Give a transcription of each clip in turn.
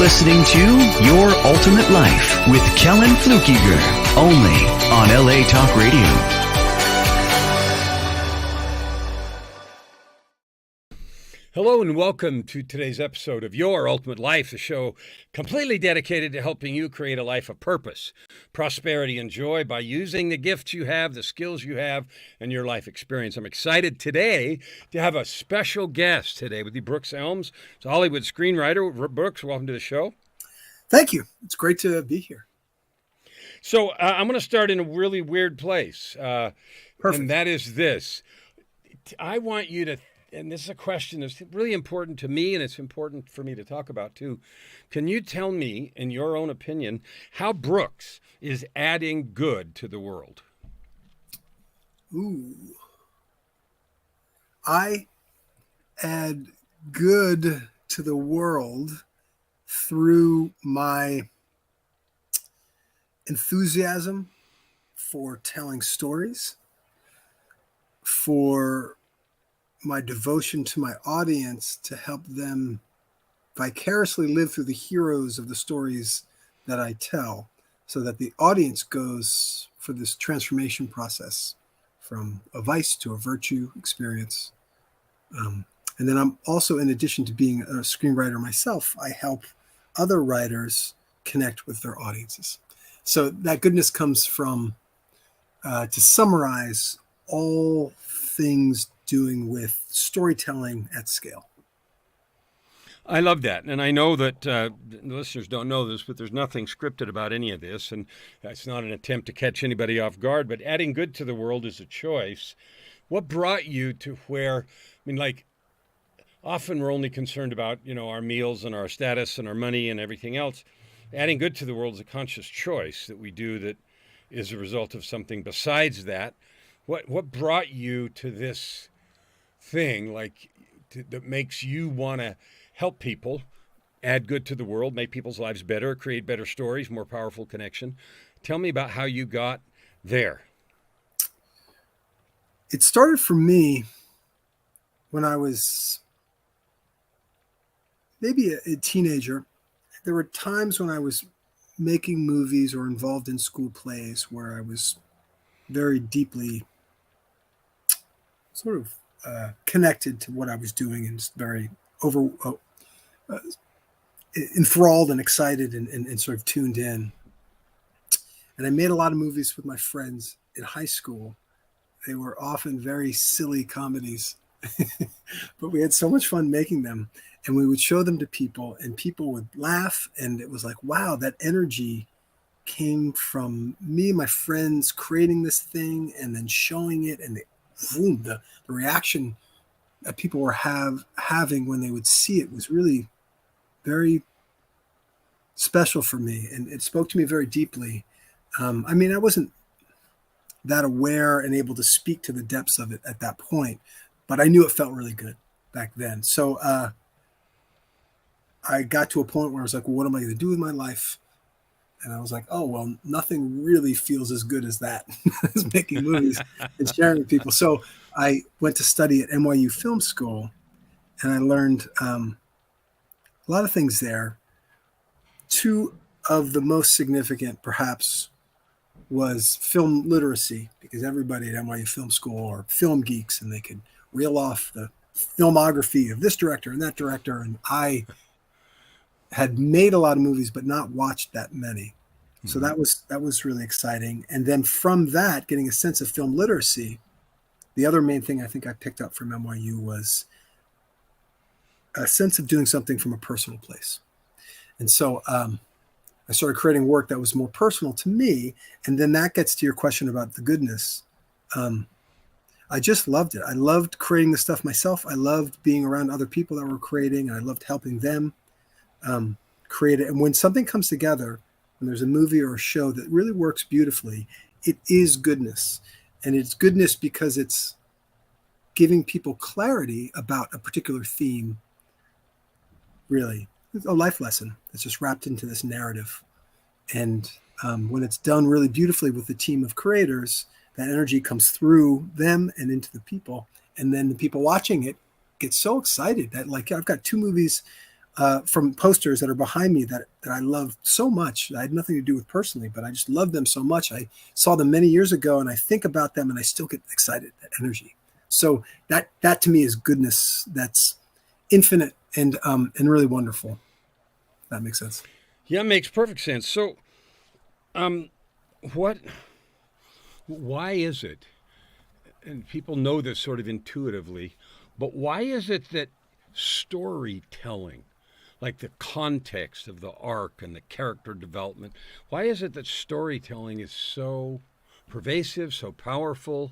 listening to Your Ultimate Life with Kellan Fluckiger, only on LA Talk Radio. Hello and welcome to today's episode of Your Ultimate Life, the show completely dedicated to helping you create a life of purpose, prosperity, and joy by using the gifts you have, the skills you have, and your life experience. I'm excited today to have a special guest today with you, Brooks Elms. It's a Hollywood screenwriter. Brooks, welcome to the show. Thank you. It's great to be here. So I'm going to start in a really weird place. Perfect. And that is this. I want you to, and this is a question that's really important to me, and it's important for me to talk about too. Can you tell me, in your own opinion, how Brooks is adding good to the world? Ooh. I add good to the world through my enthusiasm for telling stories, for my devotion to my audience to help them vicariously live through the heroes of the stories that I tell, so that the audience goes for this transformation process from a vice to a virtue experience. And then I'm also, in addition to being a screenwriter myself, I help other writers connect with their audiences. So that goodness comes from, to summarize, all things doing with storytelling at scale. I love that. And I know that the listeners don't know this, but there's nothing scripted about any of this. And it's not an attempt to catch anybody off guard, but adding good to the world is a choice. What brought you to where, often we're only concerned about, our meals and our status and our money and everything else. Adding good to the world is a conscious choice that we do that is a result of something besides that. What brought you to this thing that makes you want to help people, add good to the world, make people's lives better, create better stories, more powerful connection? Tell me about how you got there. It started for me when I was maybe a teenager. There were times when I was making movies or involved in school plays where I was very deeply sort of connected to what I was doing and just very enthralled and excited and sort of tuned in. And I made a lot of movies with my friends in high school. They were often very silly comedies, but we had so much fun making them. And we would show them to people and people would laugh. And it was like, wow, that energy came from me and my friends creating this thing and then showing it. And the reaction that people were having when they would see it was really very special for me. And it spoke to me very deeply. I wasn't that aware and able to speak to the depths of it at that point, but I knew it felt really good back then. So I got to a point where I was like, well, what am I going to do with my life? And I was like, oh, well, nothing really feels as good as that, as making movies and sharing with people. So I went to study at NYU Film School, and I learned a lot of things there. Two of the most significant, perhaps, was film literacy, because everybody at NYU Film School are film geeks, and they could reel off the filmography of this director and that director. And I had made a lot of movies, but not watched that many. So that was really exciting. And then from that, getting a sense of film literacy, the other main thing I think I picked up from NYU was a sense of doing something from a personal place. And so I started creating work that was more personal to me. And then that gets to your question about the goodness. I just loved it. I loved creating the stuff myself. I loved being around other people that were creating, and I loved helping them create it. And when something comes together, when there's a movie or a show that really works beautifully, it is goodness. And it's goodness because it's giving people clarity about a particular theme, really. It's a life lesson that's just wrapped into this narrative. And when it's done really beautifully with a team of creators, that energy comes through them and into the people. And then the people watching it get so excited that, I've got two movies from posters that are behind me that I love so much. I had nothing to do with personally, but I just love them so much. I saw them many years ago, and I think about them, and I still get excited. That energy. So that to me is goodness. That's infinite and really wonderful. If that makes sense. Yeah, it makes perfect sense. So, what? Why is it? And people know this sort of intuitively, but why is it that storytelling, like the context of the arc and the character development, why is it that storytelling is so pervasive, so powerful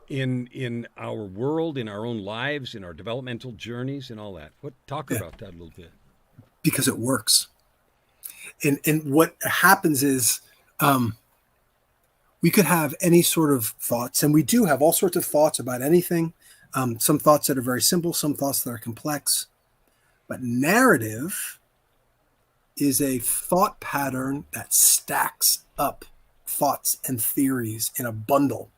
in our world, in our own lives, in our developmental journeys, and all that? Talk about that a little bit. Because it works. And what happens is we could have any sort of thoughts, and we do have all sorts of thoughts about anything. Some thoughts that are very simple, some thoughts that are complex. But narrative is a thought pattern that stacks up thoughts and theories in a bundle.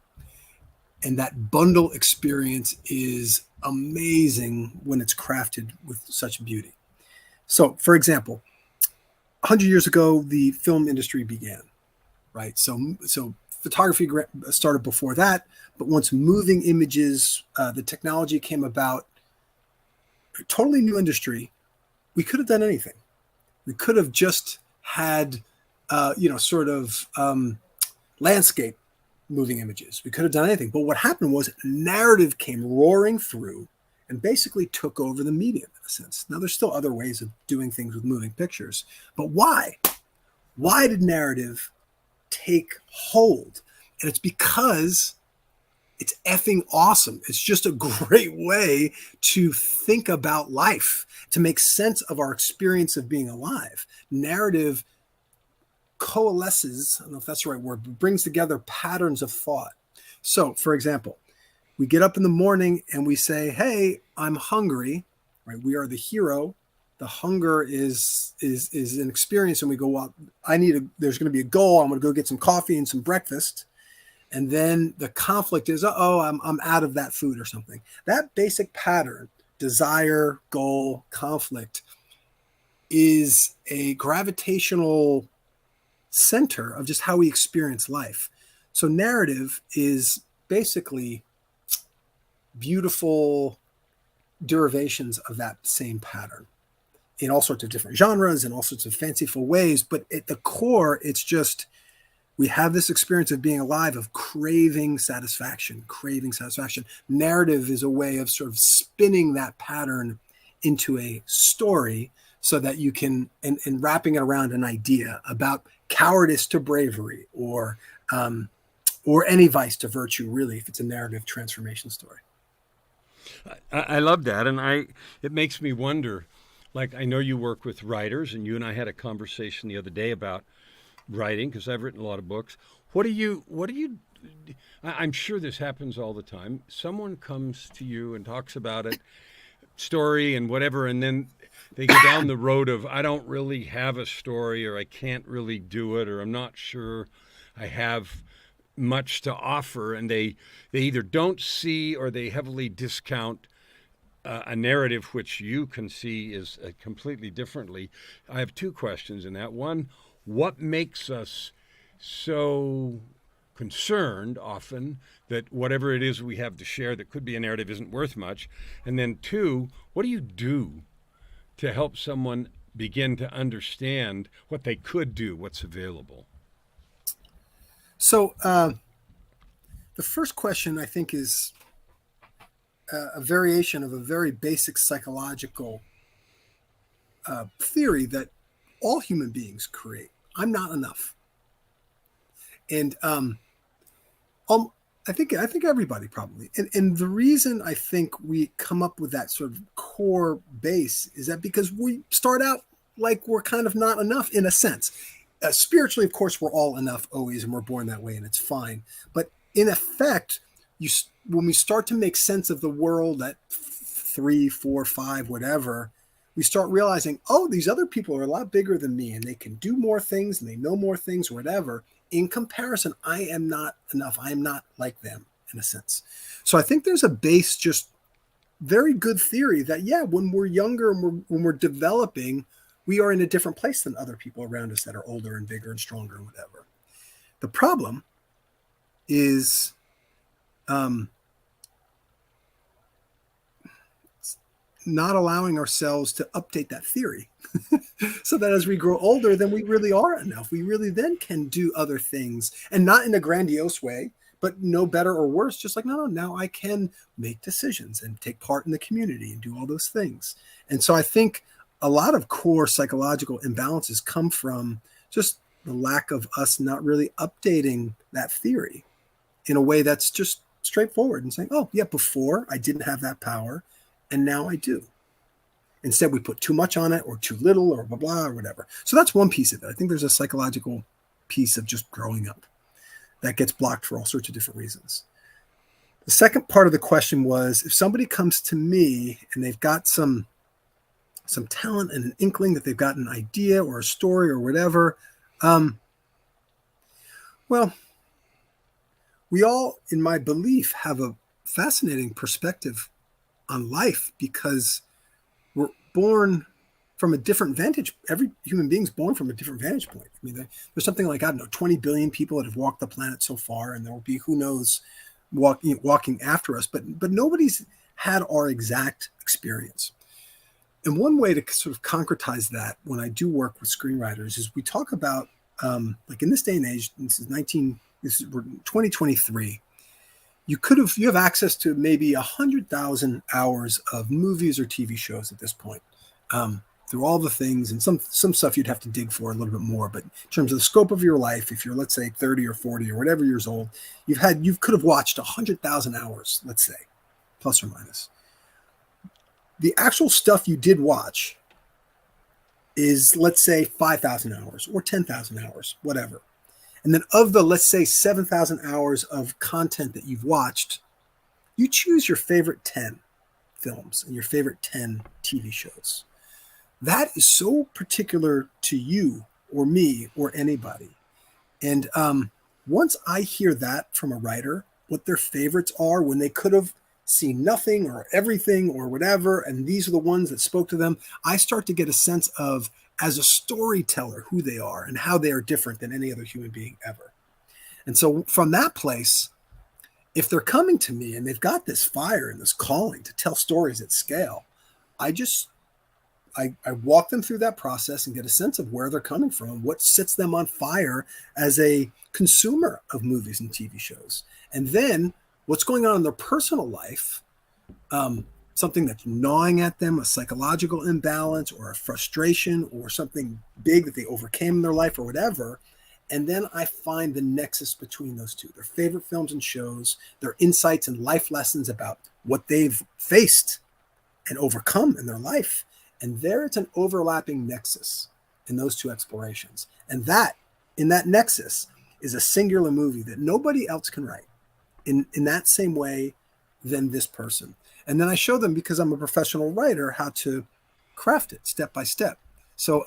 And that bundle experience is amazing when it's crafted with such beauty. So, for example, 100 years ago, the film industry began, right? So photography started before that, but once moving images, the technology came about, a totally new industry, we could have done anything. We could have just had, landscape moving images. We could have done anything. But what happened was narrative came roaring through and basically took over the medium in a sense. Now, there's still other ways of doing things with moving pictures, but why? Why did narrative take hold? And it's because it's effing awesome. It's just a great way to think about life, to make sense of our experience of being alive. Narrative coalesces, I don't know if that's the right word, but brings together patterns of thought. So, for example, we get up in the morning and we say, hey, I'm hungry, right? We are the hero. The hunger is an experience, and we go, well, there's going to be a goal. I'm going to go get some coffee and some breakfast. And then the conflict is, I'm out of that food or something. That basic pattern, desire, goal, conflict, is a gravitational center of just how we experience life. So narrative is basically beautiful derivations of that same pattern in all sorts of different genres and all sorts of fanciful ways. But at the core, it's just, we have this experience of being alive, of craving satisfaction. Narrative is a way of sort of spinning that pattern into a story so that you can, and wrapping it around an idea about cowardice to bravery, or any vice to virtue, really, if it's a narrative transformation story. I love that. And it makes me wonder, like, I know you work with writers, and you and I had a conversation the other day about writing, because I've written a lot of books. I'm sure this happens all the time. Someone comes to you and talks about it, story and whatever, and then they go down the road of, I don't really have a story, or I can't really do it, or I'm not sure I have much to offer. And they either don't see, or they heavily discount a narrative which you can see is completely differently. I have two questions in that. One, what makes us so concerned often that whatever it is we have to share that could be a narrative isn't worth much? And then two, what do you do to help someone begin to understand what they could do, what's available? So the first question, I think, is a variation of a very basic psychological theory that all human beings create. I'm not enough. And I think everybody probably. And the reason I think we come up with that sort of core base is that because we start out like we're kind of not enough in a sense. Spiritually, of course, we're all enough always, and we're born that way, and it's fine. But in effect, when we start to make sense of the world at 3, 4, 5, whatever, we start realizing, these other people are a lot bigger than me, and they can do more things, and they know more things, whatever. In comparison, I am not enough. I am not like them, in a sense. So I think there's a base just very good theory that, yeah, when we're younger and when we're developing, we are in a different place than other people around us that are older and bigger and stronger and whatever. The problem is not allowing ourselves to update that theory so that as we grow older, then we really are enough. We really then can do other things, and not in a grandiose way, but no better or worse. Just like, no, now I can make decisions and take part in the community and do all those things. And so I think a lot of core psychological imbalances come from just the lack of us not really updating that theory in a way that's just straightforward and saying, oh, yeah, before I didn't have that power, and now I do. Instead, we put too much on it or too little or blah, blah, or whatever. So that's one piece of it. I think there's a psychological piece of just growing up that gets blocked for all sorts of different reasons. The second part of the question was, if somebody comes to me and they've got some talent and an inkling that they've got an idea or a story or whatever, well, we all, in my belief, have a fascinating perspective on life because we're born from a different vantage. Every human being's born from a different vantage point. I mean, there's something like, I don't know, 20 billion people that have walked the planet so far, and there will be who knows walking after us, but nobody's had our exact experience. And one way to sort of concretize that when I do work with screenwriters is we talk about, like in this day and age, this is 2023, you have access to maybe 100,000 hours of movies or TV shows at this point, through all the things, and some stuff you'd have to dig for a little bit more. But in terms of the scope of your life, if you're, let's say, 30 or 40 or whatever years old, you could have watched 100,000 hours, let's say, plus or minus. The actual stuff you did watch is, let's say, 5,000 hours or 10,000 hours, whatever. And then of the, let's say, 7,000 hours of content that you've watched, you choose your favorite 10 films and your favorite 10 TV shows. That is so particular to you or me or anybody. And once I hear that from a writer, what their favorites are when they could have seen nothing or everything or whatever, and these are the ones that spoke to them, I start to get a sense of, as a storyteller, who they are and how they are different than any other human being ever. And so from that place, if they're coming to me and they've got this fire and this calling to tell stories at scale, I walk them through that process and get a sense of where they're coming from, what sets them on fire as a consumer of movies and TV shows. And then what's going on in their personal life, something that's gnawing at them, a psychological imbalance or a frustration or something big that they overcame in their life or whatever. And then I find the nexus between those two, their favorite films and shows, their insights and life lessons about what they've faced and overcome in their life. And there it's an overlapping nexus in those two explorations. And that, in that nexus, is a singular movie that nobody else can write in that same way than this person. And then I show them, because I'm a professional writer, how to craft it step by step. So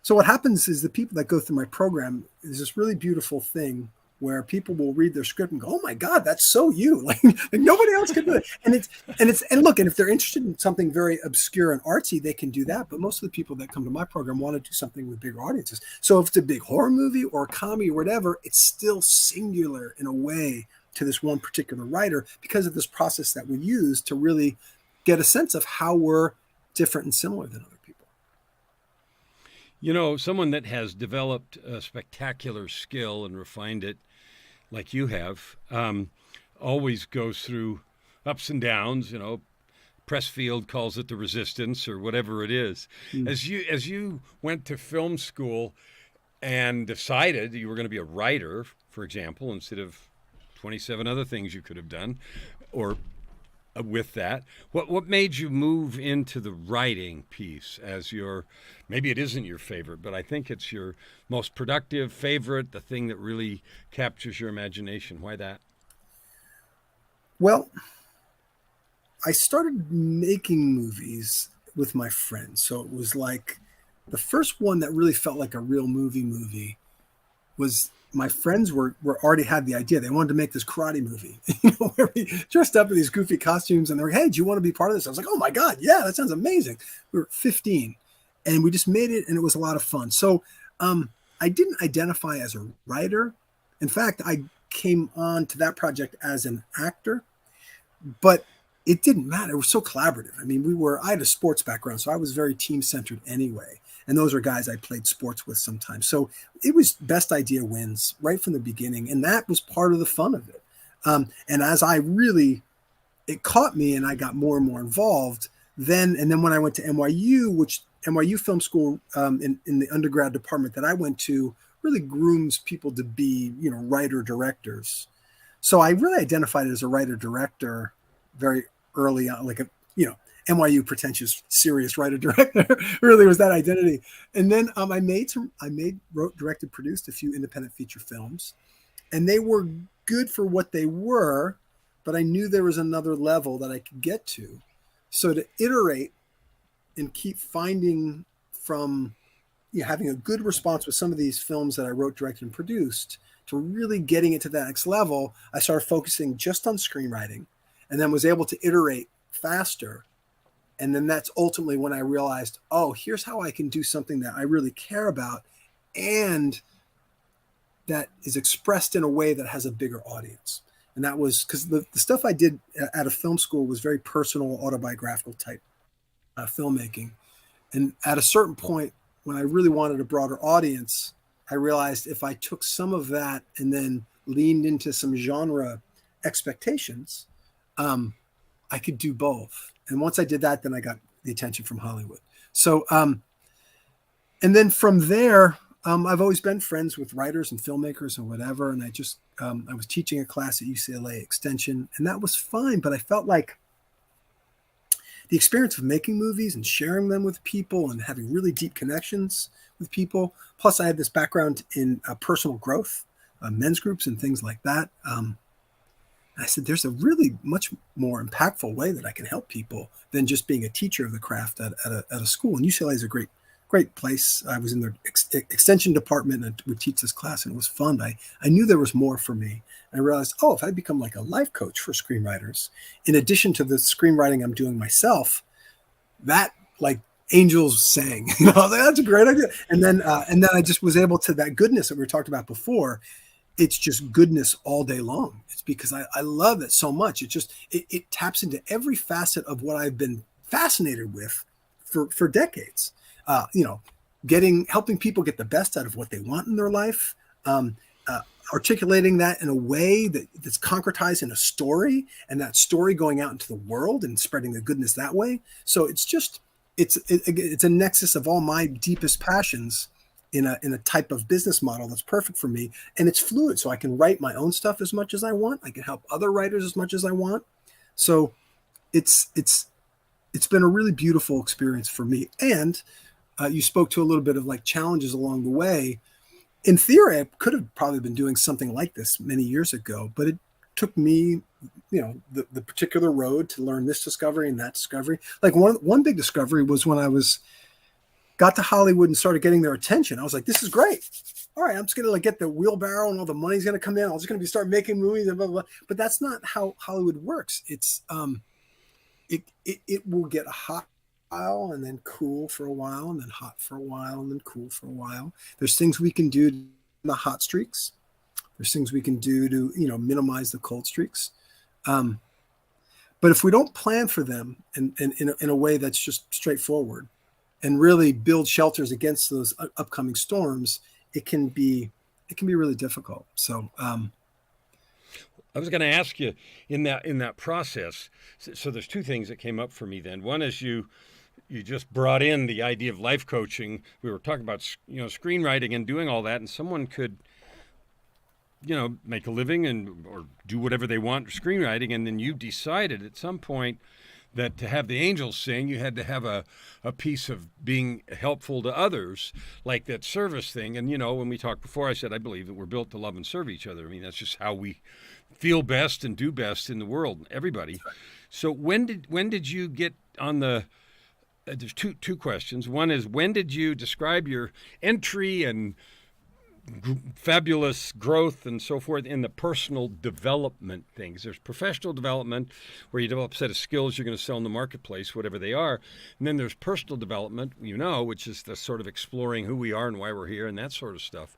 what happens is the people that go through my program is this really beautiful thing where people will read their script and go, "Oh my God, that's so you!" Like nobody else can do it. And look, and if they're interested in something very obscure and artsy, they can do that. But most of the people that come to my program want to do something with bigger audiences. So if it's a big horror movie or a comedy or whatever, it's still singular in a way to this one particular writer because of this process that we use to really get a sense of how we're different and similar than other people. You know, someone that has developed a spectacular skill and refined it like you have, always goes through ups and downs. You know, Pressfield calls it the resistance or whatever it is. As you went to film school and decided you were going to be a writer, for example, instead of 27 other things you could have done, or with that, what made you move into the writing piece as your, maybe it isn't your favorite, but I think it's your most productive favorite, the thing that really captures your imagination? Why that? Well, I started making movies with my friends. So it was like the first one that really felt like a real movie was my friends were already had the idea. They wanted to make this karate movie, where we dressed up in these goofy costumes, and they're like, "Hey, do you want to be part of this?" I was like, "Oh my god, yeah, that sounds amazing." We were 15, and we just made it, and it was a lot of fun. So I didn't identify as a writer. In fact, I came on to that project as an actor, but it didn't matter. It was so collaborative. I mean, I had a sports background, so I was very team centered anyway. And those are guys I played sports with sometimes. So it was best idea wins right from the beginning. And that was part of the fun of it. And as it caught me and I got more and more involved and then when I went to NYU, which NYU Film School in the undergrad department that I went to really grooms people to be, writer directors. So I really identified as a writer director very early on, like NYU pretentious, serious writer director really was that identity. And then I wrote, directed, produced a few independent feature films, and they were good for what they were, but I knew there was another level that I could get to. So to iterate and keep finding from having a good response with some of these films that I wrote, directed, and produced to really getting it to that next level, I started focusing just on screenwriting and then was able to iterate faster. And then that's ultimately when I realized, oh, here's how I can do something that I really care about and that is expressed in a way that has a bigger audience. And that was because the stuff I did at a film school was very personal, autobiographical type filmmaking. And at a certain point, when I really wanted a broader audience, I realized if I took some of that and then leaned into some genre expectations, I could do both. And once I did that, then I got the attention from Hollywood. So, and then from there, I've always been friends with writers and filmmakers and whatever. And I was teaching a class at UCLA Extension, and that was fine. But I felt like the experience of making movies and sharing them with people and having really deep connections with people. Plus, I had this background in personal growth, men's groups and things like that. I said, there's a really much more impactful way that I can help people than just being a teacher of the craft at a school. And UCLA is a great place. I was in their extension department and would teach this class, and it was fun. I knew there was more for me. I realized, if I become like a life coach for screenwriters, in addition to the screenwriting I'm doing myself, that like angels sang, I was like, that's a great idea. And then I just was able to, that goodness that we were talking about before, it's just goodness all day long. It's because I love it so much. It taps into every facet of what I've been fascinated with for decades. Helping people get the best out of what they want in their life, articulating that in a way that's concretized in a story, and that story going out into the world and spreading the goodness that way. So it's a nexus of all my deepest passions in a type of business model that's perfect for me, and it's fluid. So I can write my own stuff as much as I want. I can help other writers as much as I want. So it's been a really beautiful experience for me. And you spoke to a little bit of like challenges along the way. In theory, I could have probably been doing something like this many years ago, but it took me, the particular road to learn this discovery and that discovery. Like one big discovery was when I got to Hollywood and started getting their attention. I was like, this is great. All right, I'm just going to get the wheelbarrow and all the money's going to come in. I'm just going to start making movies and blah, blah, blah. But that's not how Hollywood works. It's it will get hot while and then cool for a while and then hot for a while and then cool for a while. There's things we can do in the hot streaks. There's things we can do to, minimize the cold streaks. But if we don't plan for them and in a way that's just straightforward and really build shelters against those upcoming storms, it can be really difficult. So, I was going to ask you in that process. So there's two things that came up for me then. One is you just brought in the idea of life coaching. We were talking about screenwriting and doing all that, and someone could make a living or do whatever they want screenwriting, and then you decided at some point that to have the angels sing, you had to have a piece of being helpful to others, like that service thing. And when we talked before, I said I believe that we're built to love and serve each other. I mean, that's just how we feel best and do best in the world, everybody. So when did you get on the there's two questions. One is, when did you describe your entry and fabulous growth and so forth in the personal development things. There's professional development where you develop a set of skills you're going to sell in the marketplace, whatever they are. And then there's personal development, which is the sort of exploring who we are and why we're here and that sort of stuff.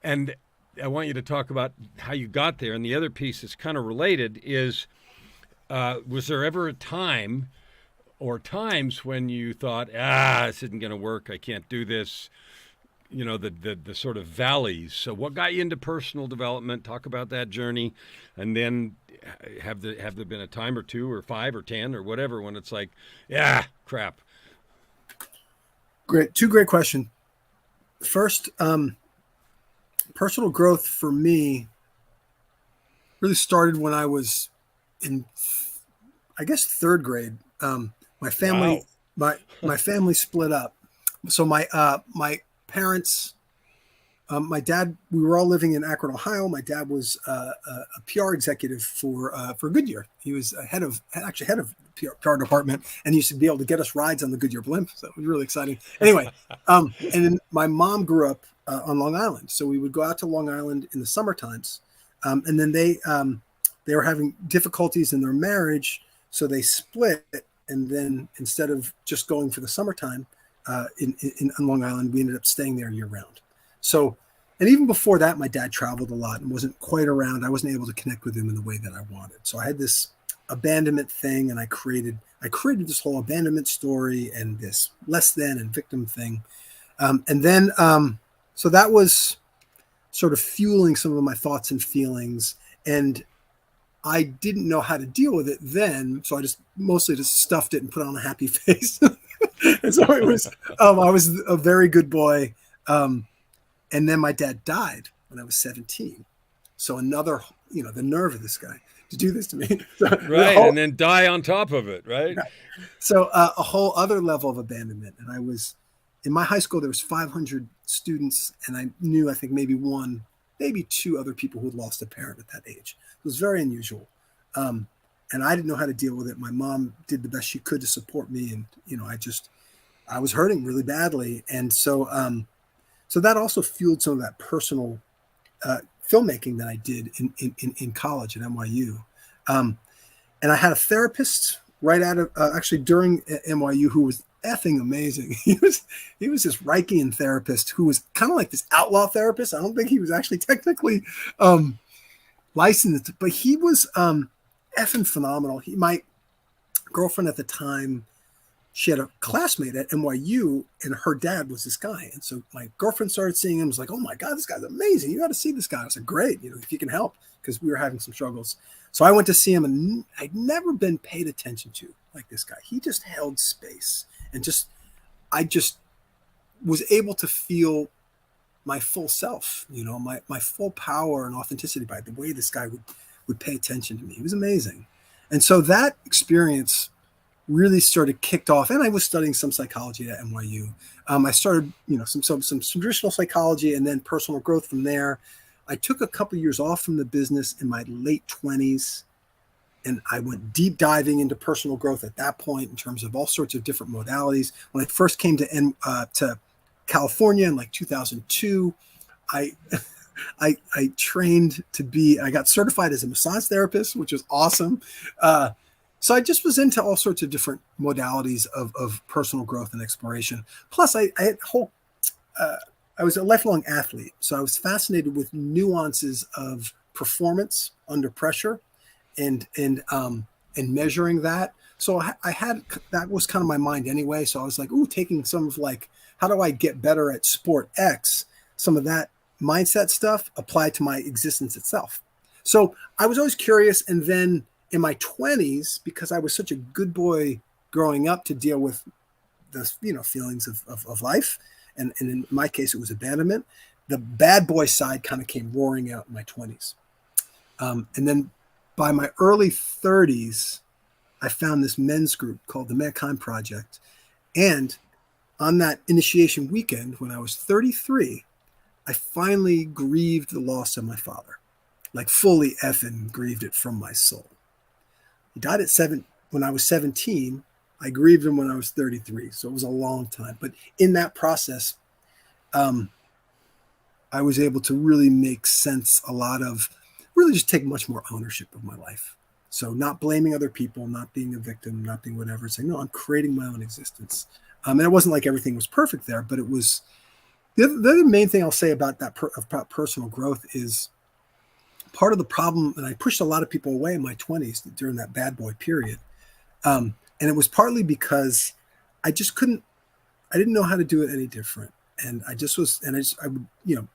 And I want you to talk about how you got there. And the other piece that's kind of related is, was there ever a time or times when you thought, this isn't going to work, I can't do this, the sort of valleys? So what got you into personal development? Talk about that journey. And then have there been a time or two or 5 or 10 or whatever when it's like, crap? Great. 2 great questions. First, personal growth for me really started when I was in, I guess, 3rd grade. My family, Wow. my family split up. So my parents, my dad, we were all living in Akron, Ohio. My dad was a PR executive for Goodyear. He was head of PR department, and he used to be able to get us rides on the Goodyear blimp. So it was really exciting. Anyway, and then my mom grew up on Long Island, so we would go out to Long Island in the summer times. And then they were having difficulties in their marriage, so they split. And then instead of just going for the summertime in Long Island, we ended up staying there year round. So, and even before that, my dad traveled a lot and wasn't quite around. I wasn't able to connect with him in the way that I wanted. So I had this abandonment thing, and I created this whole abandonment story and this less than and victim thing. And then, so that was sort of fueling some of my thoughts and feelings. And I didn't know how to deal with it then, so I mostly just stuffed it and put on a happy face. And so it was, I was a very good boy. And then my dad died when I was 17. So another, the nerve of this guy to do this to me. Right, and then die on top of it, right? So a whole other level of abandonment. And I was, in my high school, there was 500 students, and I knew, I think maybe 1, maybe 2 other people who had lost a parent at that age. It was very unusual. And I didn't know how to deal with it. My mom did the best she could to support me. And, I was hurting really badly. And so, so that also fueled some of that personal filmmaking that I did in college at NYU. And I had a therapist right out of, actually during NYU, who was effing amazing. He was this Reichian therapist who was kind of like this outlaw therapist. I don't think he was actually technically licensed, but he was effing phenomenal. My girlfriend at the time, she had a classmate at NYU, and her dad was this guy. And so my girlfriend started seeing him, was like, "Oh my God, this guy's amazing. You got to see this guy." I said, "Great, if you can help," because we were having some struggles. So I went to see him, and I'd never been paid attention to like this guy. He just held space, and I just was able to feel my full self, my full power and authenticity by the way this guy would pay attention to me. He was amazing. And so that experience really kicked off. And I was studying some psychology at NYU. I started, some traditional psychology and then personal growth from there. I took a couple of years off from the business in my late 20s. And I went deep diving into personal growth at that point in terms of all sorts of different modalities. When I first came to California in like 2002, I trained I got certified as a massage therapist, which was awesome. So I just was into all sorts of different modalities of personal growth and exploration. Plus, I was a lifelong athlete, so I was fascinated with nuances of performance under pressure, and measuring that. So I had, that was kind of my mind anyway. So I was like, taking some of like, how do I get better at sport X? Some of that mindset stuff applied to my existence itself. So I was always curious. And then in my 20s, because I was such a good boy growing up to deal with the, feelings of life. And in my case, it was abandonment. The bad boy side kind of came roaring out in my 20s. And then by my early 30s, I found this men's group called the Mankind Project. And on that initiation weekend, when I was 33, I finally grieved the loss of my father, like fully effing grieved it from my soul. He died when I was 17. I grieved him when I was 33. So it was a long time. But in that process, I was able to really make sense really just take much more ownership of my life. So not blaming other people, not being a victim, not being whatever, saying, no, I'm creating my own existence. And it wasn't like everything was perfect there, but it was the other main thing I'll say about about personal growth is part of the problem. And I pushed a lot of people away in my 20s during that bad boy period. And it was partly because I just I didn't know how to do it any different. And I would,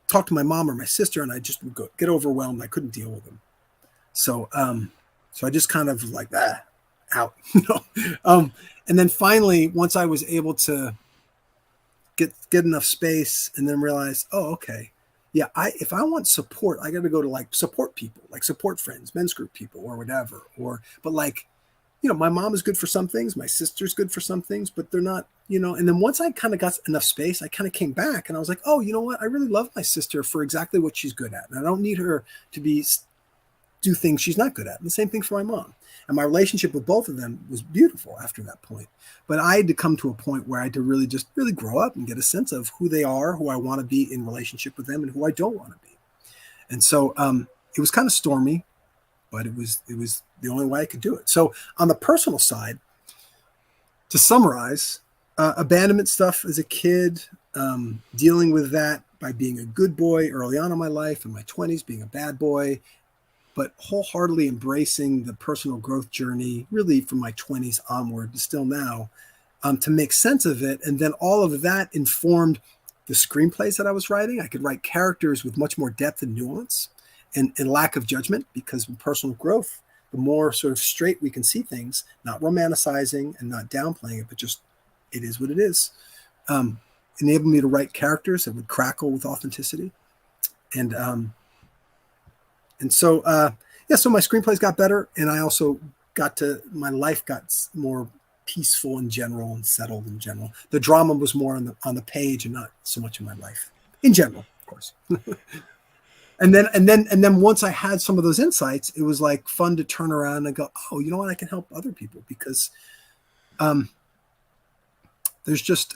talk to my mom or my sister, and I just would get overwhelmed. I couldn't deal with them. So I just kind of like, out, and then finally, once I was able to get enough space and then realize, oh, okay, yeah, if I want support, I got to go to like support people, like support friends, men's group people or whatever, but like, my mom is good for some things, my sister's good for some things, but they're not, and then once I kind of got enough space, I kind of came back and I was like, oh, you know what? I really love my sister for exactly what she's good at. And I don't need her to do things she's not good at. And the same thing for my mom. And my relationship with both of them was beautiful after that point. But I had to come to a point where I had to really grow up and get a sense of who they are, who I want to be in relationship with them, and who I don't want to be. And so it was kind of stormy, but it was the only way I could do it. So on the personal side, to summarize, abandonment stuff as a kid, dealing with that by being a good boy early on in my life, in my 20s, being a bad boy, but wholeheartedly embracing the personal growth journey, really from my 20s onward, and still now, to make sense of it. And then all of that informed the screenplays that I was writing. I could write characters with much more depth and nuance and lack of judgment, because in personal growth, the more sort of straight we can see things, not romanticizing and not downplaying it, but just it is what it is, enabled me to write characters that would crackle with authenticity. And so my screenplays got better, and I also my life got more peaceful in general and settled in general. The drama was more on the page and not so much in my life in general, of course. And then once I had some of those insights, it was like fun to turn around and go, oh, you know what? I can help other people, because there's just,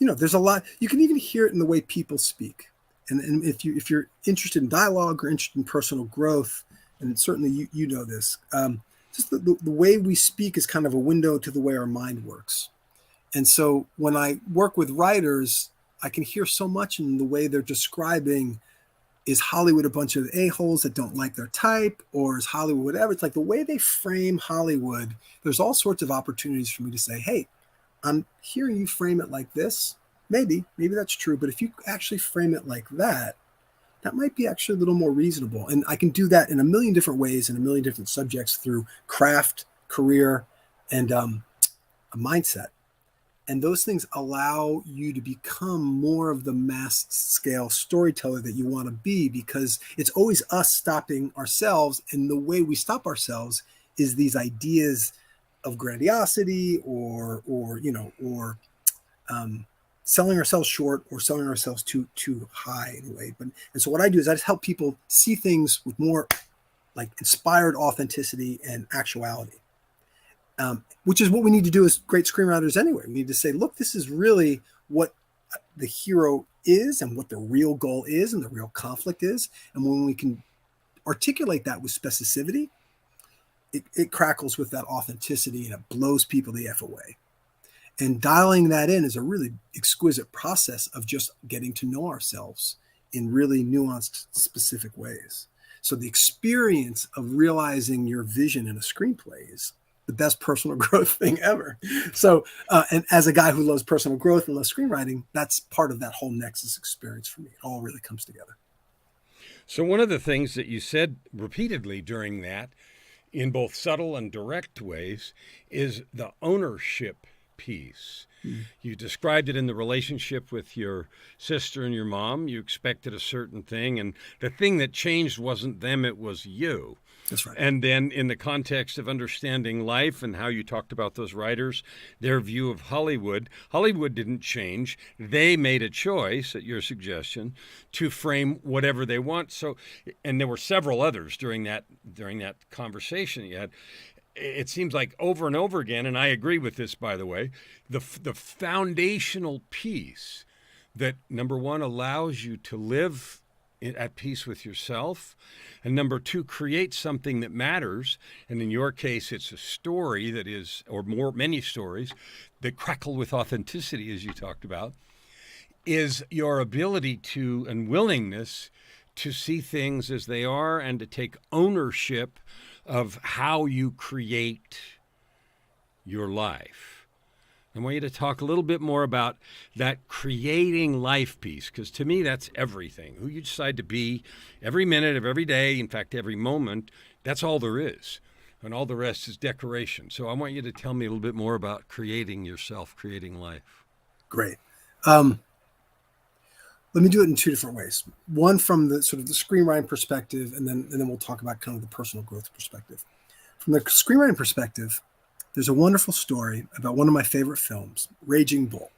there's a lot. You can even hear it in the way people speak. And if you're interested in dialogue or interested in personal growth, and certainly you know this, just the way we speak is kind of a window to the way our mind works. And so when I work with writers, I can hear so much in the way they're describing, is Hollywood a bunch of a-holes that don't like their type, or is Hollywood whatever? It's like the way they frame Hollywood, there's all sorts of opportunities for me to say, hey, I'm hearing you frame it like this. Maybe that's true. But if you actually frame it like that, that might be actually a little more reasonable. And I can do that in a million different ways, in a million different subjects, through craft, career, and a mindset. And those things allow you to become more of the mass scale storyteller that you want to be, because it's always us stopping ourselves. And the way we stop ourselves is these ideas of grandiosity or selling ourselves short or selling ourselves too high anyway. And so what I do is I just help people see things with more like inspired authenticity and actuality. Which is what we need to do as great screenwriters anyway. We need to say, look, this is really what the hero is and what the real goal is and the real conflict is. And when we can articulate that with specificity, it crackles with that authenticity and it blows people the F away. And dialing that in is a really exquisite process of just getting to know ourselves in really nuanced, specific ways. So the experience of realizing your vision in a screenplay is the best personal growth thing ever. So, and as a guy who loves personal growth and loves screenwriting, that's part of that whole Nexus experience for me. It all really comes together. So one of the things that you said repeatedly during that, in both subtle and direct ways, is the ownership piece. You described it in the relationship with your sister and your mom. You expected a certain thing, and the thing that changed wasn't them, it was you. That's right. And then in the context of understanding life and how you talked about those writers, their view of Hollywood didn't change. They made a choice, at your suggestion, to frame whatever they want. So, and there were several others during that conversation you had. It seems like over and over again, and I agree with this, by the way, the foundational piece that, number one, allows you to live at peace with yourself, and number two, create something that matters. And in your case, it's a story that is, or many stories that crackle with authenticity, as you talked about, is your ability to and willingness to see things as they are and to take ownership of how you create your life. I want you to talk a little bit more about that creating life piece, because to me, that's everything. Who you decide to be every minute of every day, in fact, every moment, that's all there is. And all the rest is decoration. So I want you to tell me a little bit more about creating yourself, creating life. Great. Let me do it in two different ways. One from the sort of the screenwriting perspective, and then we'll talk about kind of the personal growth perspective. From the screenwriting perspective, there's a wonderful story about one of my favorite films, Raging Bull.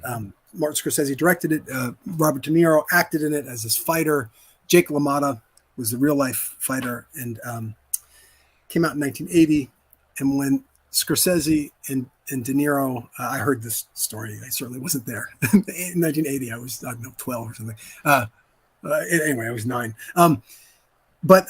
Martin Scorsese directed it. Robert De Niro acted in it as this fighter. Jake LaMotta was the real life fighter, and came out in 1980. And when Scorsese and De Niro, I heard this story. I certainly wasn't there. In 1980, I was, I don't know, 12 or something. Anyway, I was 9. But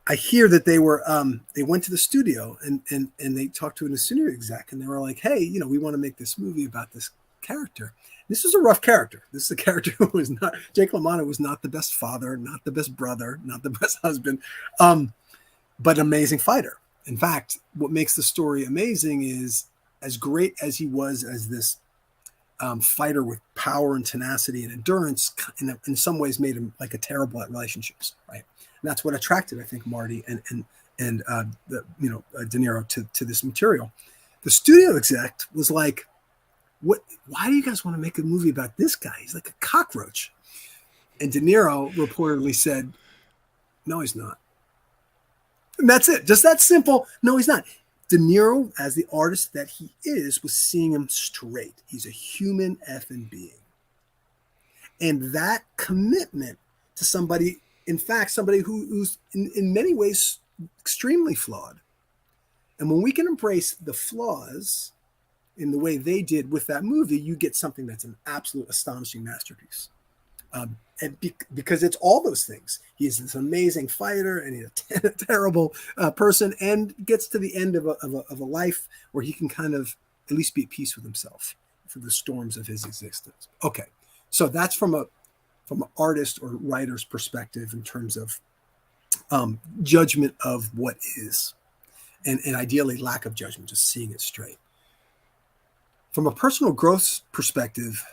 I hear that they went to the studio and they talked to a studio exec, and they were like, hey, we want to make this movie about this character. This was a rough character. This is a character who was not, Jake LaMotta was not the best father, not the best brother, not the best husband, but an amazing fighter. In fact, what makes the story amazing is, as great as he was as this fighter with power and tenacity and endurance, in some ways made him like a terrible at relationships, right? And that's what attracted, I think, Marty and De Niro to this material. The studio exec was like, "What? Why do you guys want to make a movie about this guy? He's like a cockroach." And De Niro reportedly said, "No, he's not." And that's it. Just that simple. No, he's not. De Niro, as the artist that he is, was seeing him straight. He's a human effing being. And that commitment to somebody, in fact, somebody who's in many ways extremely flawed. And when we can embrace the flaws in the way they did with that movie, you get something that's an absolute astonishing masterpiece. Because it's all those things. He's this amazing fighter, and he's a terrible person, and gets to the end of a life where he can kind of at least be at peace with himself for the storms of his existence. Okay, so that's from an artist or writer's perspective in terms of judgment of what is, and ideally lack of judgment, just seeing it straight. From a personal growth perspective,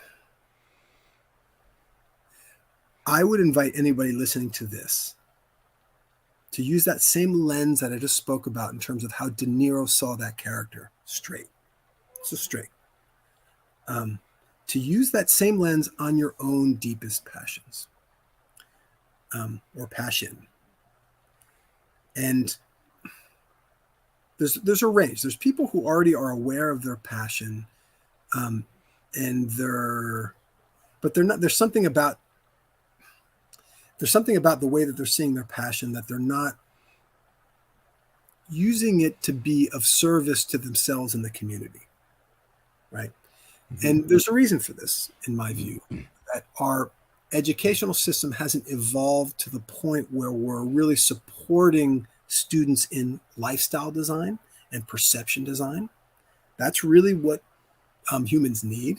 I would invite anybody listening to this to use that same lens that I just spoke about in terms of how De Niro saw that character straight. So straight. To use that same lens on your own deepest passions, or passion. And there's a range. There's people who already are aware of their passion, and they're not. There's something about the way that they're seeing their passion, that they're not using it to be of service to themselves and the community, right? Mm-hmm. And there's a reason for this, in my view, that our educational system hasn't evolved to the point where we're really supporting students in lifestyle design and perception design. That's really what humans need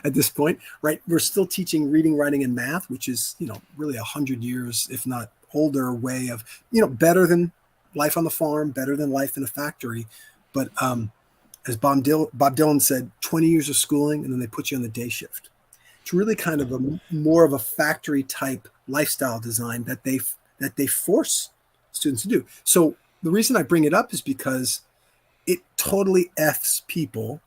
at this point, right? We're still teaching reading, writing, and math, which is, really 100 years, if not older, way of, better than life on the farm, better than life in a factory. But as Bob Dylan said, 20 years of schooling, and then they put you on the day shift. It's really kind of more of a factory type lifestyle design that they force students to do. So the reason I bring it up is because it totally F's people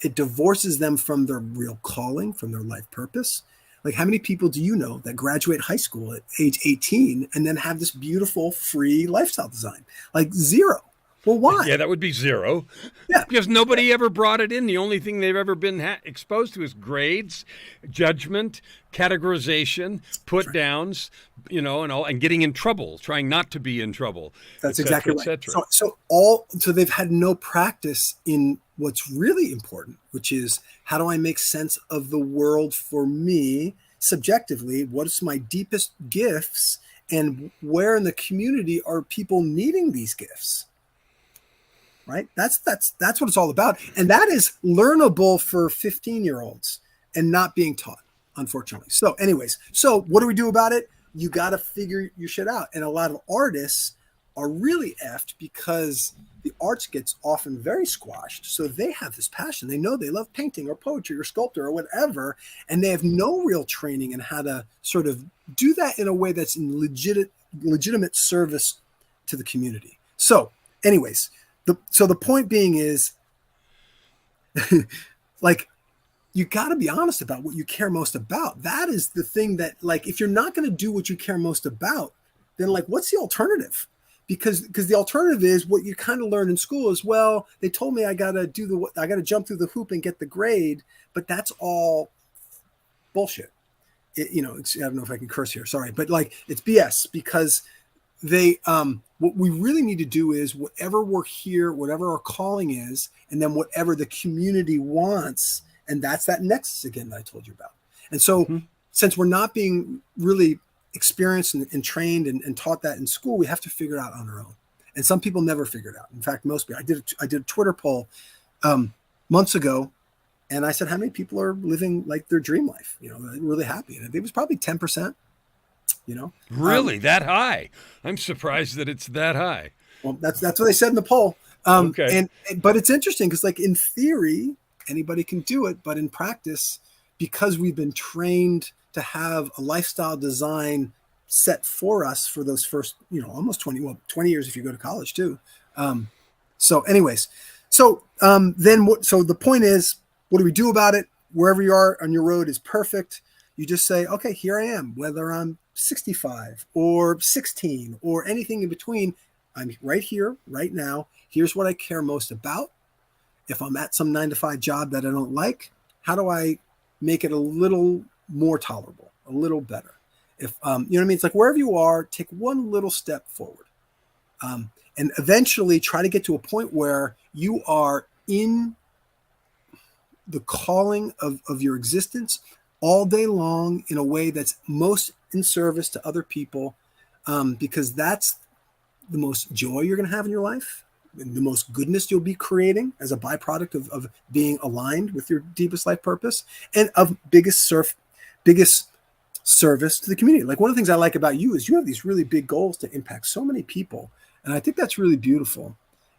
it divorces them from their real calling, from their life purpose. Like, how many people do you know that graduate high school at age 18 and then have this beautiful free lifestyle design? Like, zero. Well, why? Yeah, that would be zero. Yeah. Because nobody ever brought it in. The only thing they've ever been exposed to is grades, judgment, categorization, put downs, and getting in trouble, trying not to be in trouble. That's exactly right. So they've had no practice in what's really important, which is how do I make sense of the world for me subjectively? What's my deepest gifts, and where in the community are people needing these gifts? Right? That's what it's all about. And that is learnable for 15-year-olds and not being taught, unfortunately. So anyways, so what do we do about it? You got to figure your shit out. And a lot of artists are really effed because the arts gets often very squashed. So they have this passion. They know they love painting or poetry or sculpture or whatever, and they have no real training in how to sort of do that in a way that's in legitimate service to the community. So anyways, the point being is like, you got to be honest about what you care most about. That is the thing that, like, if you're not going to do what you care most about, then like, what's the alternative? Because the alternative is what you kind of learn in school is, well, they told me I got to jump through the hoop and get the grade, but that's all bullshit. I don't know if I can curse here. Sorry. But like, it's BS, because what we really need to do is whatever we're here, whatever our calling is, and then whatever the community wants. And that's that nexus again that I told you about. And so since we're not being really experienced and trained and taught that in school, we have to figure it out on our own. And some people never figure it out. In fact, most people. I did a Twitter poll months ago, and I said, how many people are living like their dream life? Really happy. And it was probably 10%. Really, that high? I'm surprised that it's that high. Well, that's what they said in the poll. Okay. But it's interesting because, like, in theory, anybody can do it, but in practice, because we've been trained to have a lifestyle design set for us for those first, almost 20 years if you go to college too. So anyways, so the point is, what do we do about it? Wherever you are on your road is perfect. You just say, okay, here I am, whether I'm 65 or 16 or anything in between. I'm right here, right now. Here's what I care most about. If I'm at some 9-to-5 job that I don't like, how do I make it a little more tolerable, a little better? If you know what I mean? It's like, wherever you are, take one little step forward, and eventually try to get to a point where you are in the calling of your existence all day long in a way that's most in service to other people, because that's the most joy you're going to have in your life, the most goodness you'll be creating as a byproduct of being aligned with your deepest life purpose, and of biggest service to the community. Like, one of the things I like about you is you have these really big goals to impact so many people. And I think that's really beautiful.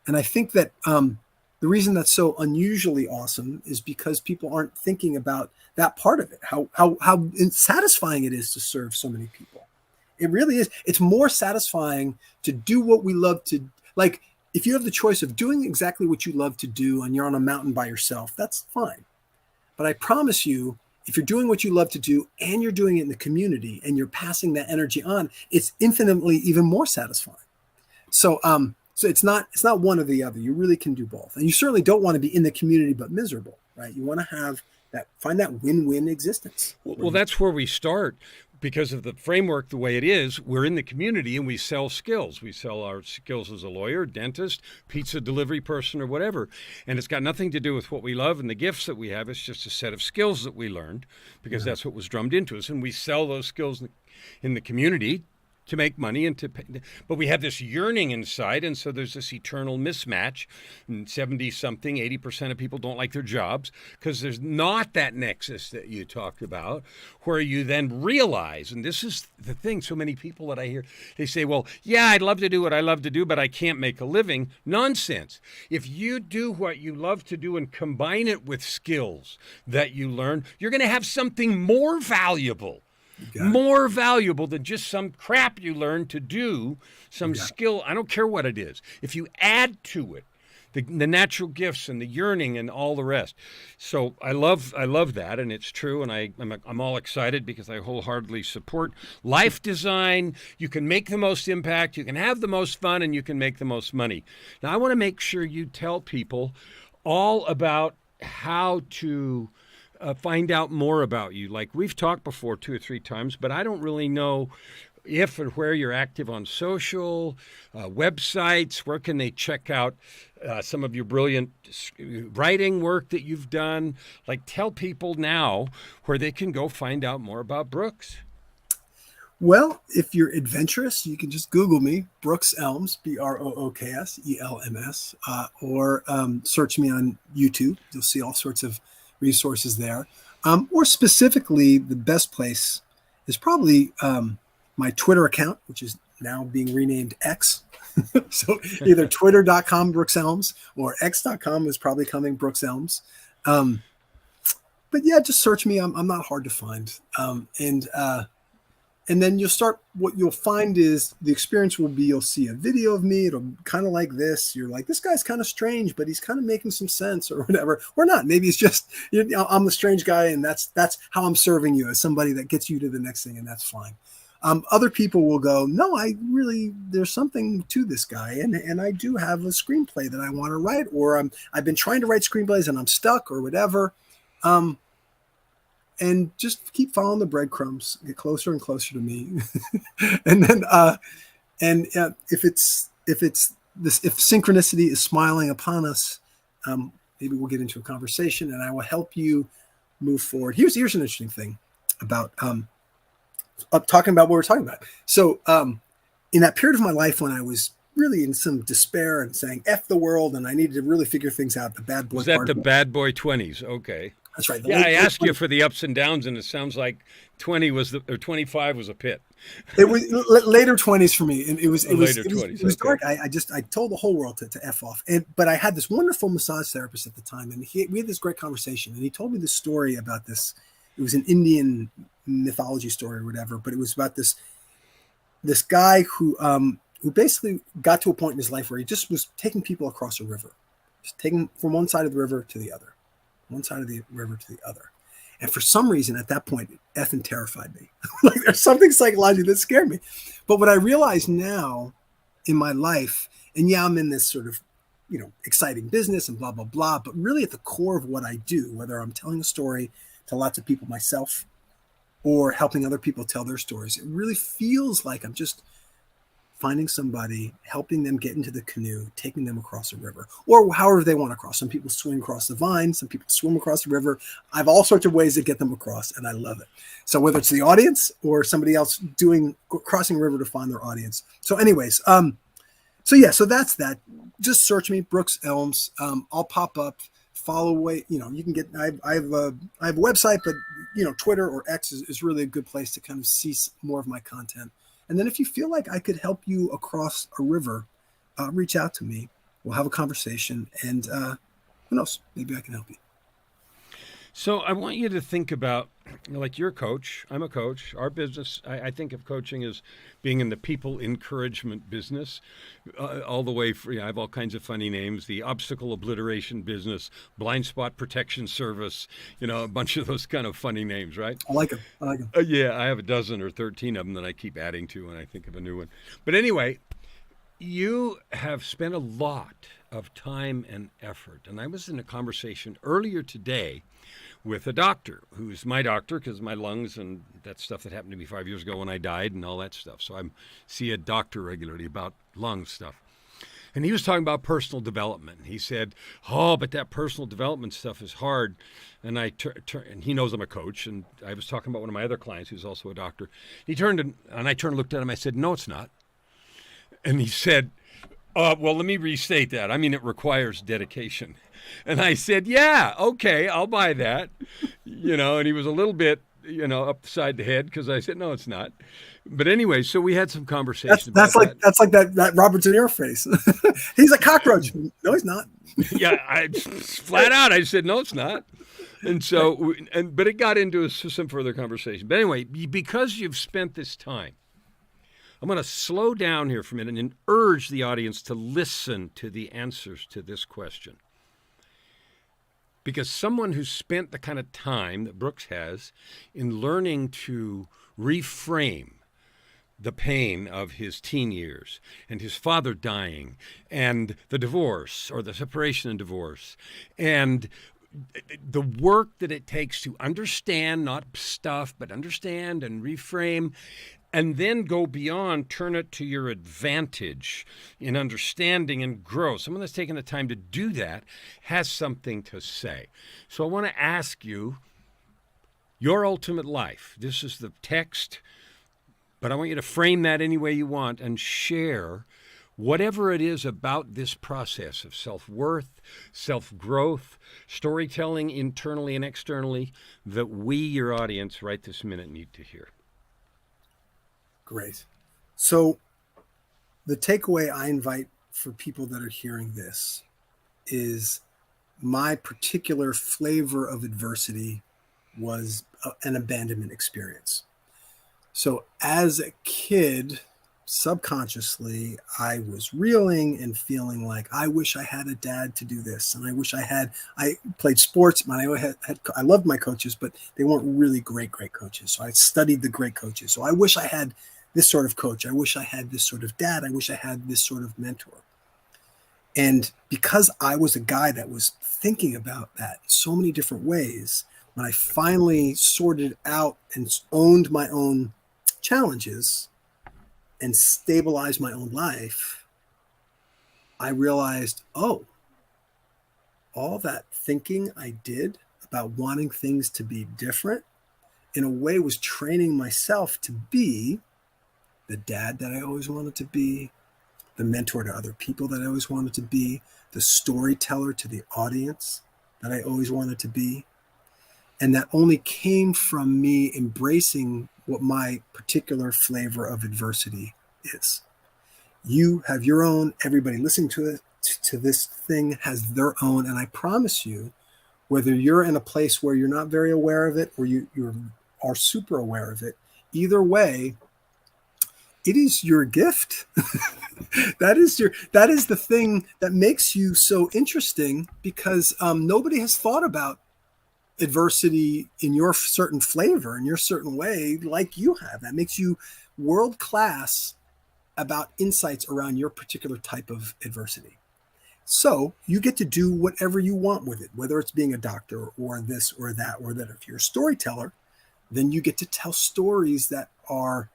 And I think that the reason that's so unusually awesome is because people aren't thinking about that part of it, how satisfying it is to serve so many people. It really is. It's more satisfying to do what we love to, like, if you have the choice of doing exactly what you love to do and you're on a mountain by yourself, that's fine. But I promise you, if you're doing what you love to do and you're doing it in the community and you're passing that energy on, it's infinitely even more satisfying. So it's not one or the other. You really can do both. And you certainly don't want to be in the community but miserable, right? You want to find that win-win existence. Well, that's where we start. Because of the framework, the way it is, we're in the community and we sell skills. We sell our skills as a lawyer, dentist, pizza delivery person, or whatever. And it's got nothing to do with what we love and the gifts that we have. It's just a set of skills that we learned, because that's what was drummed into us. And we sell those skills in the community to make money and to pay. But we have this yearning inside, and so there's this eternal mismatch. And 70-something, 80% of people don't like their jobs because there's not that nexus that you talked about, where you then realize, and this is the thing, so many people that I hear, they say, well, yeah, I'd love to do what I love to do, but I can't make a living. Nonsense. If you do what you love to do and combine it with skills that you learn, you're going to have something more valuable. More valuable than just some crap you learn to do, some skill. I don't care what it is. If you add to it the natural gifts and the yearning and all the rest. So I love that, and it's true, and I'm all excited because I wholeheartedly support life design. You can make the most impact, you can have the most fun, and you can make the most money. Now I want to make sure you tell people all about how to find out more about you. Like, we've talked before 2 or 3 times, but I don't really know if and where you're active on social, websites, where can they check out some of your brilliant writing work that you've done? Like, tell people now where they can go find out more about Brooks. Well, if you're adventurous, you can just Google me, Brooks Elms, BROOKSELMS, or search me on YouTube. You'll see all sorts of resources there. Or specifically, the best place is probably my Twitter account, which is now being renamed X. So either twitter.com Brooks Elms or x.com is probably coming Brooks Elms. But yeah, just search me. I'm not hard to find. And then what you'll find is the experience will be, you'll see a video of me. It'll kind of like this. You're like, this guy's kind of strange, but he's kind of making some sense or whatever, or not. Maybe it's just, I'm the strange guy. And that's how I'm serving you, as somebody that gets you to the next thing. And that's fine. Other people will go, no, there's something to this guy. And I do have a screenplay that I want to write, or I've been trying to write screenplays and I'm stuck or whatever. And just keep following the breadcrumbs, get closer and closer to me. And then, if synchronicity is smiling upon us, maybe we'll get into a conversation and I will help you move forward. Here's an interesting thing about, talking about what we're talking about. So, in that period of my life when I was really in some despair and saying F the world and I needed to really figure things out, the bad boy. Was that the bad boy 20s? Okay. That's right. Yeah, I asked you for the ups and downs, and it sounds like 25 was a pit. It was later 20s for me, and it was dark. Okay. I told the whole world to F off, but I had this wonderful massage therapist at the time, and we had this great conversation, and he told me this story about this. It was an Indian mythology story or whatever, but it was about this guy who basically got to a point in his life where he just was taking people across a river, just taking from one side of the river to the other. One side of the river to the other. And for some reason at that point, it effing terrified me. Like there's something psychological that scared me. But what I realize now in my life, and yeah, I'm in this sort of, exciting business and blah, blah, blah, but really at the core of what I do, whether I'm telling a story to lots of people myself or helping other people tell their stories, it really feels like I'm just finding somebody, helping them get into the canoe, taking them across a river, or however they want to cross. Some people swim across the vine, some people swim across the river. I have all sorts of ways to get them across, and I love it. So whether it's the audience or somebody else crossing a river to find their audience. So anyways, so that's that. Just search me, Brooks Elms. I'll pop up. Follow away. You can get. I have a website, but Twitter or X is really a good place to kind of see more of my content. And then if you feel like I could help you across a river, reach out to me. We'll have a conversation. And who knows? Maybe I can help you. So I want you to think about, like you're a coach. I'm a coach. Our business, I think of coaching as being in the people encouragement business, all the way I have all kinds of funny names, the obstacle obliteration business, blind spot protection service, a bunch of those kind of funny names, right? I like them. Yeah, I have a dozen or 13 of them that I keep adding to when I think of a new one. But anyway, you have spent a lot of time and effort. And I was in a conversation earlier today with a doctor who's my doctor because my lungs and that stuff that happened to me 5 years ago when I died and all that stuff. So I see a doctor regularly about lung stuff. And he was talking about personal development. He said, but that personal development stuff is hard. And and he knows I'm a coach. And I was talking about one of my other clients who's also a doctor. He turned and I turned and looked at him. I said, no, it's not. And he said, well, let me restate that. I mean, it requires dedication. And I said, yeah, okay, I'll buy that. And he was a little bit, upside the head because I said, no, it's not. But anyway, so we had some conversation. That's like that Robert De Niro face. He's a cockroach. No, he's not. Yeah, I flat out, I said, no, it's not. And so, but it got into some further conversation. But anyway, because you've spent this time, I'm going to slow down here for a minute and urge the audience to listen to the answers to this question. Because someone who's spent the kind of time that Brooks has in learning to reframe the pain of his teen years and his father dying and the divorce or the separation and divorce and the work that it takes to understand, not stuff, but understand and reframe and then go beyond, turn it to your advantage in understanding and grow. Someone that's taken the time to do that has something to say. So I want to ask you, your ultimate life. This is the text, but I want you to frame that any way you want and share whatever it is about this process of self-worth, self-growth, storytelling internally and externally that we, your audience, right this minute need to hear. Great. So the takeaway I invite for people that are hearing this is my particular flavor of adversity was an abandonment experience. So as a kid, subconsciously, I was reeling and feeling like, I wish I had a dad to do this. And I played sports, but I loved my coaches, but they weren't really great coaches. So I studied the great coaches. So I wish I had this sort of coach. I wish I had this sort of dad. I wish I had this sort of mentor. And because I was a guy that was thinking about that in so many different ways, when I finally sorted out and owned my own challenges and stabilized my own life, I realized, oh, all that thinking I did about wanting things to be different, in a way was training myself to be the dad that I always wanted to be, the mentor to other people that I always wanted to be, the storyteller to the audience that I always wanted to be. And that only came from me embracing what my particular flavor of adversity is. You have your own, everybody listening to this thing has their own. And I promise you, whether you're in a place where you're not very aware of it or you are super aware of it, either way, it is your gift. That is the thing that makes you so interesting, because nobody has thought about adversity in your certain flavor, in your certain way, like you have. That makes you world class about insights around your particular type of adversity. So you get to do whatever you want with it, whether it's being a doctor or this or that or that. If you're a storyteller, then you get to tell stories that are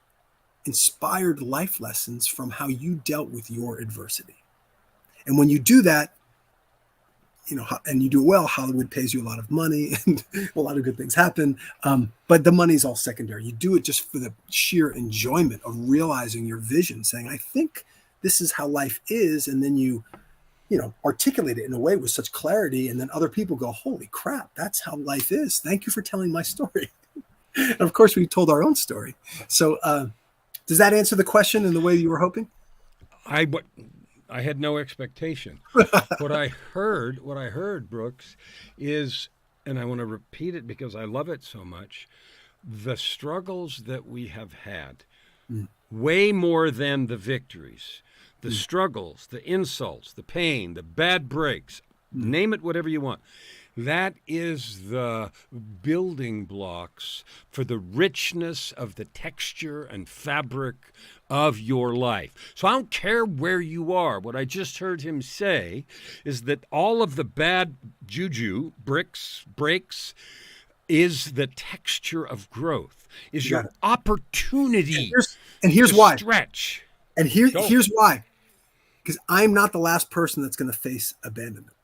inspired life lessons from how you dealt with your adversity. And when you do that, and you do well, Hollywood pays you a lot of money and a lot of good things happen. But the money's all secondary. You do it just for the sheer enjoyment of realizing your vision, saying, I think this is how life is. And then you articulate it in a way with such clarity. And then other people go, holy crap, that's how life is. Thank you for telling my story. And of course, we told our own story. So does that answer the question in the way you were hoping? I had no expectation. What I heard, Brooks, is, and I want to repeat it because I love it so much, the struggles that we have had, way more than the victories, the struggles, the insults, the pain, the bad breaks, name it whatever you want. That is the building blocks for the richness of the texture and fabric of your life. So I don't care where you are. What I just heard him say is that all of the bad juju, breaks, is the texture of growth, is your opportunity and here's why. Stretch. And here's why. Because I'm not the last person that's going to face abandonment.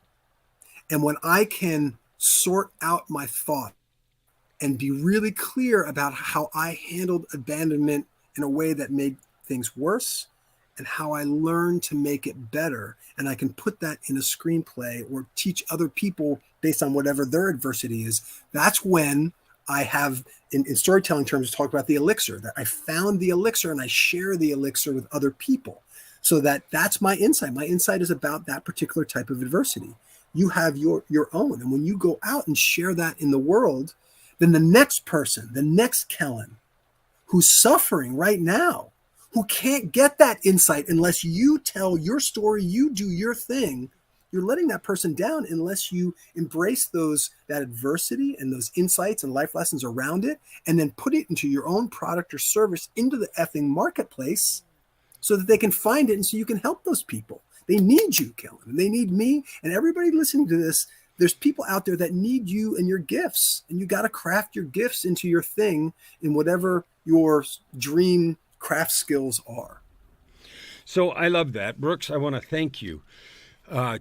And when I can sort out my thought and be really clear about how I handled abandonment in a way that made things worse and how I learned to make it better, and I can put that in a screenplay or teach other people based on whatever their adversity is, that's when I have, in storytelling terms, talk about the elixir, that I found the elixir and I share the elixir with other people. So that's my insight. My insight is about that particular type of adversity. You have your own. And when you go out and share that in the world, then the next person, the next Kellan, who's suffering right now, who can't get that insight unless you tell your story, you do your thing, you're letting that person down unless you embrace that adversity and those insights and life lessons around it, and then put it into your own product or service into the effing marketplace so that they can find it and so you can help those people. They need you, Kellan, and they need me and everybody listening to this. There's people out there that need you and your gifts, and you got to craft your gifts into your thing in whatever your dream craft skills are. So I love that. Brooks, I want to thank you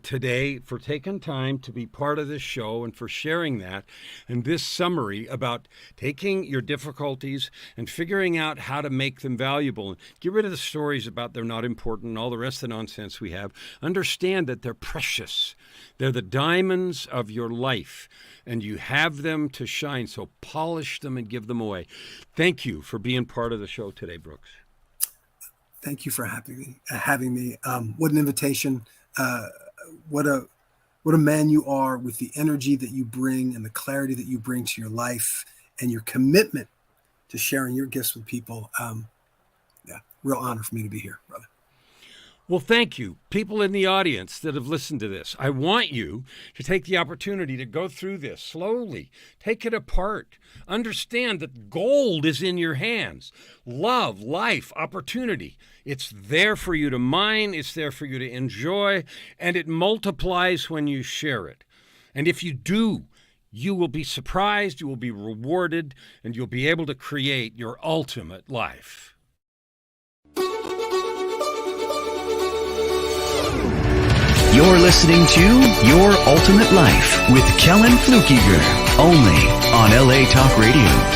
today for taking time to be part of this show and for sharing that and this summary about taking your difficulties and figuring out how to make them valuable. Get rid of the stories about they're not important and all the rest of the nonsense we have. Understand that they're precious. They're the diamonds of your life, and you have them to shine. So polish them and give them away. Thank you for being part of the show today, Brooks. Thank you for having me. What an invitation. What a man you are, with the energy that you bring and the clarity that you bring to your life and your commitment to sharing your gifts with people. Real honor for me to be here, brother. Well, thank you, people in the audience that have listened to this. I want you to take the opportunity to go through this slowly, take it apart, understand that gold is in your hands. Love, life, opportunity. It's there for you to mine, it's there for you to enjoy, and it multiplies when you share it. And if you do, you will be surprised, you will be rewarded, and you'll be able to create your ultimate life. You're listening to Your Ultimate Life with Kellan Fluckiger, only on LA Talk Radio.